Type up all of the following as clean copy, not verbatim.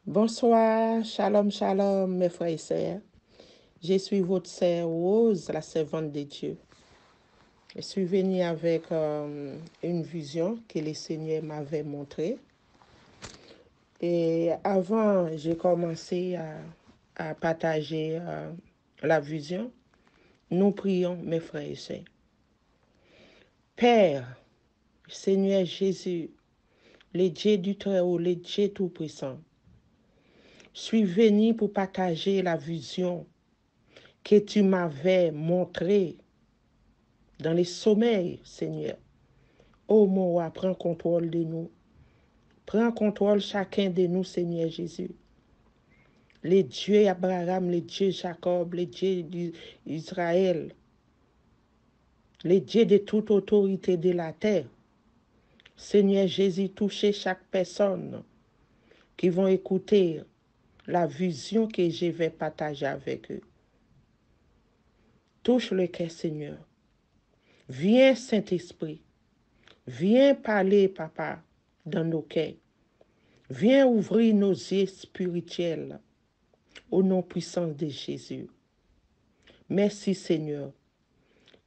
Bonsoir, shalom, shalom, mes frères et sœurs. Je suis votre sœur Rose, la servante de Dieu. Je suis venue avec une vision que le Seigneur m'avait montrée. Et avant, j'ai commencé à partager la vision. Nous prions, mes frères et sœurs. Père, Seigneur Jésus, le Dieu du Très-Haut, le Dieu Tout-Puissant, je suis venu pour partager la vision que tu m'avais montrée dans les sommeils, Seigneur. Oh mon roi, prends contrôle de nous. Prends contrôle chacun de nous, Seigneur Jésus. Les dieux Abraham, les dieux Jacob, les dieux d'Israël, les dieux de toute autorité de la terre. Seigneur Jésus, touchez chaque personne qui vont écouter la vision que je vais partager avec eux. Touche le cœur, Seigneur. Viens, Saint-Esprit. Viens parler, Papa, dans nos cœurs. Viens ouvrir nos yeux spirituels au nom puissant de Jésus. Merci, Seigneur.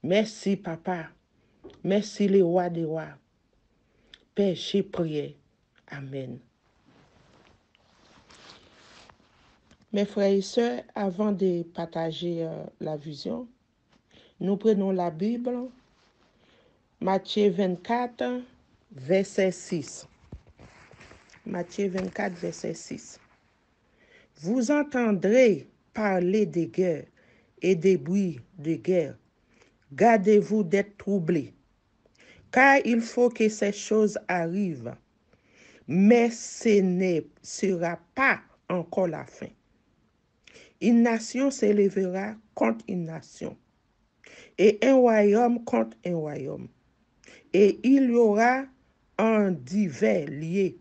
Merci, Papa. Merci, le roi des rois. Père, j'ai prié. Amen. Mes frères et sœurs, avant de partager la vision, nous prenons la Bible, Matthieu 24, verset 6. Matthieu 24, verset 6. Vous entendrez parler des guerres et des bruits de guerre. Gardez-vous d'être troublés, car il faut que ces choses arrivent, mais ce ne sera pas encore la fin. Une nation s'élèvera contre une nation, et un royaume contre un royaume, et il y aura en divers lieux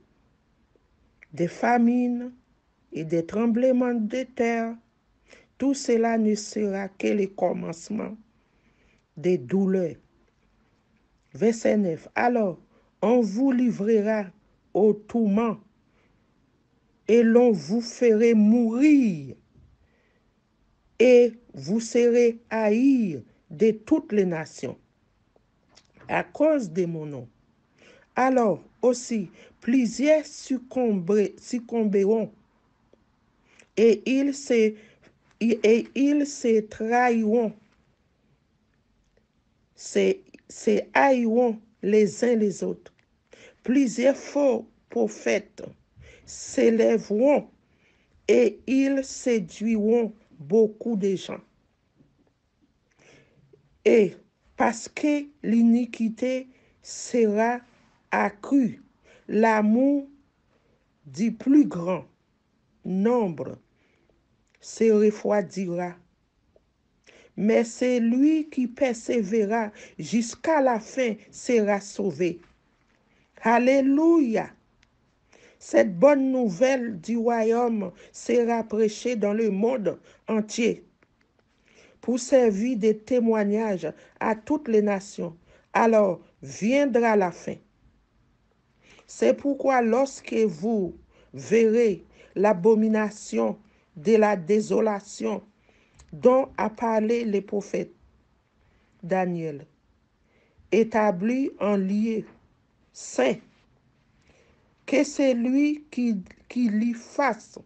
des famines et des tremblements de terre. Tout cela ne sera que le commencement des douleurs. Verset 9. Alors, on vous livrera au tourment et l'on vous ferait mourir et vous serez haïs de toutes les nations à cause de mon nom. Alors aussi, plusieurs succomberont et ils se trahiront, se haïront les uns les autres. Plusieurs faux prophètes s'élèveront et ils séduiront beaucoup de gens. Et parce que l'iniquité sera accrue, l'amour du plus grand nombre se refroidira. Mais celui qui persévérera jusqu'à la fin sera sauvé. Alléluia! Cette bonne nouvelle du royaume sera prêchée dans le monde entier pour servir de témoignage à toutes les nations. Alors viendra la fin. C'est pourquoi lorsque vous verrez l'abomination de la désolation dont a parlé le prophète Daniel, établi en lieu saint, que c'est lui qui lui fasse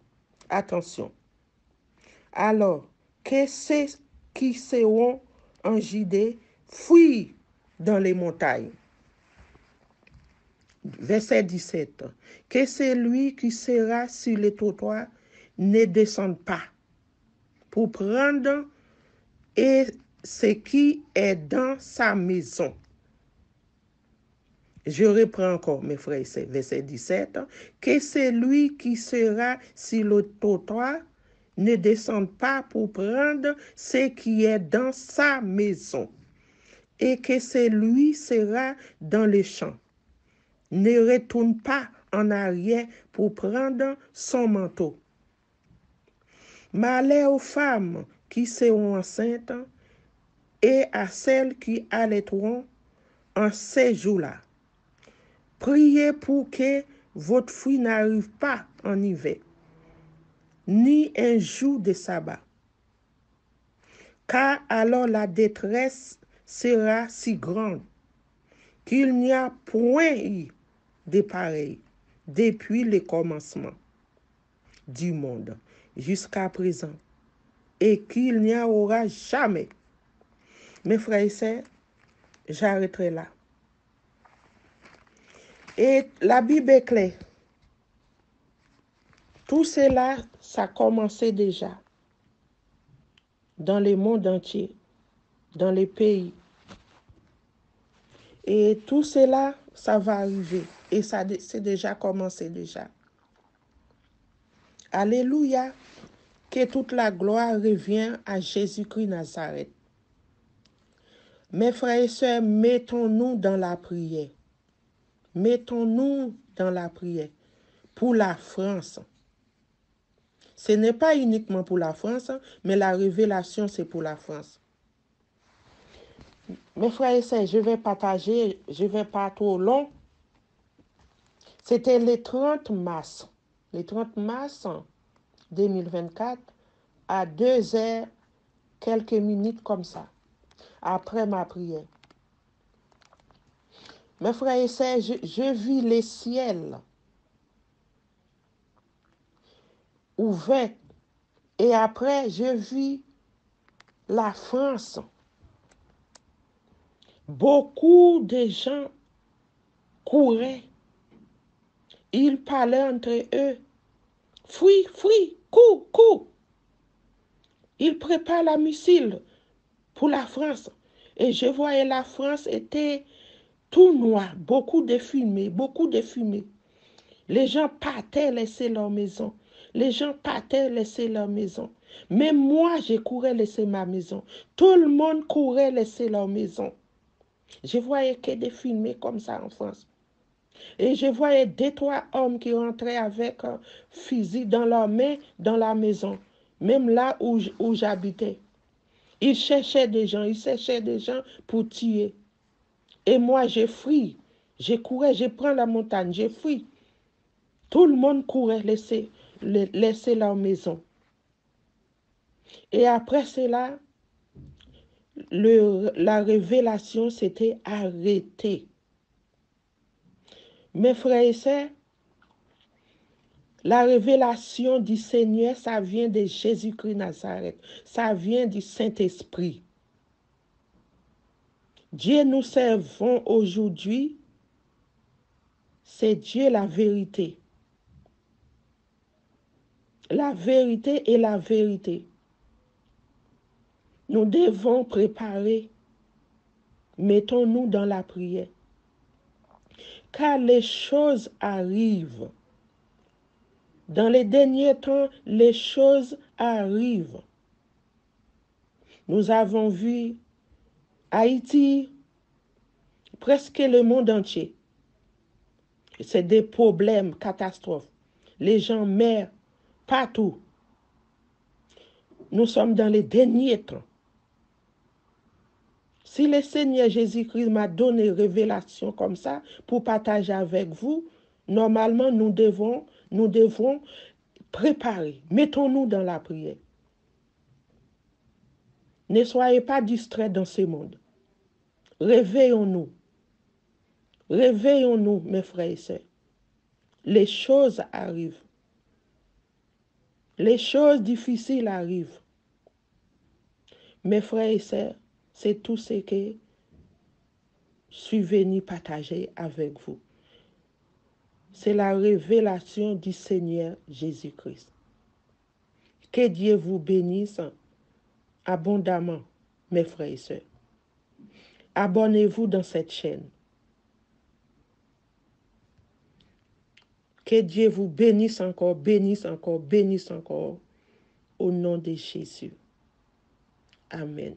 attention. Alors que ceux qui seront en Judée fuient dans les montagnes. Verset 17. Que celui qui sera sur les trottoirs ne descende pas pour prendre et ce qui est dans sa maison. Je reprends encore, mes frères et sœurs, verset 17. Que celui qui sera sur le trottoir ne descende pas pour prendre ce qui est dans sa maison. Et que celui sera dans les champs ne retourne pas en arrière pour prendre son manteau. Malheur aux femmes qui seront enceintes et à celles qui allaiteront en ces jours-là. Priez pour que votre fruit n'arrive pas en hiver, ni un jour de sabbat. Car alors la détresse sera si grande qu'il n'y a point eu de pareil depuis le commencement du monde jusqu'à présent, et qu'il n'y en aura jamais. Mes frères et sœurs, j'arrêterai là. Et la Bible est claire. Tout cela, ça a commencé déjà dans le monde entier, dans les pays. Et tout cela, ça va arriver. Et ça, c'est déjà commencé déjà. Alléluia. Que toute la gloire revient à Jésus-Christ Nazareth. Mes frères et sœurs, mettons-nous dans la prière. Mettons-nous dans la prière pour la France. Ce n'est pas uniquement pour la France, mais la révélation, c'est pour la France. Mes frères et sœurs, je vais partager, je ne vais pas trop long. C'était le 30 mars. Le 30 mars 2024, à 2h, quelques minutes comme ça, après ma prière. Mes frères et sœurs, je vis les ciels ouverts. Et après, je vis la France. Beaucoup de gens couraient. Ils parlaient entre eux. Fuis, fuis, cours, cours. Ils préparent la missile pour la France. Et je voyais la France était tout noir, beaucoup de fumée, beaucoup de fumée. Les gens partaient laisser leur maison. Les gens partaient laisser leur maison. Même moi, je courais laisser ma maison. Tout le monde courait laisser leur maison. Je voyais que des fumées comme ça en France. Et je voyais 2-3 hommes qui rentraient avec un fusil dans leurs mains dans la maison. Même là où j'habitais. Ils cherchaient des gens pour tuer. Et moi, j'ai fui. Je courais, je prends la montagne, j'ai fui. Tout le monde courait laisser leur maison. Et après cela, la révélation s'était arrêtée. Mes frères et sœurs, la révélation du Seigneur, ça vient de Jésus-Christ Nazareth. Ça vient du Saint-Esprit. Dieu nous servons aujourd'hui, c'est Dieu la vérité. La vérité est la vérité. Nous devons préparer. Mettons-nous dans la prière. Car les choses arrivent. Dans les derniers temps, les choses arrivent. Nous avons vu Haïti, presque le monde entier. C'est des problèmes, catastrophes. Les gens meurent partout. Nous sommes dans les derniers temps. Si le Seigneur Jésus-Christ m'a donné une révélation comme ça pour partager avec vous, normalement, nous devons préparer. Mettons-nous dans la prière. Ne soyez pas distraits dans ce monde. Réveillons-nous. Réveillons-nous, mes frères et sœurs. Les choses arrivent. Les choses difficiles arrivent. Mes frères et sœurs, c'est tout ce que je suis venu partager avec vous. C'est la révélation du Seigneur Jésus-Christ. Que Dieu vous bénisse abondamment, mes frères et sœurs. Abonnez-vous dans cette chaîne. Que Dieu vous bénisse encore, bénisse encore, bénisse encore, au nom de Jésus. Amen.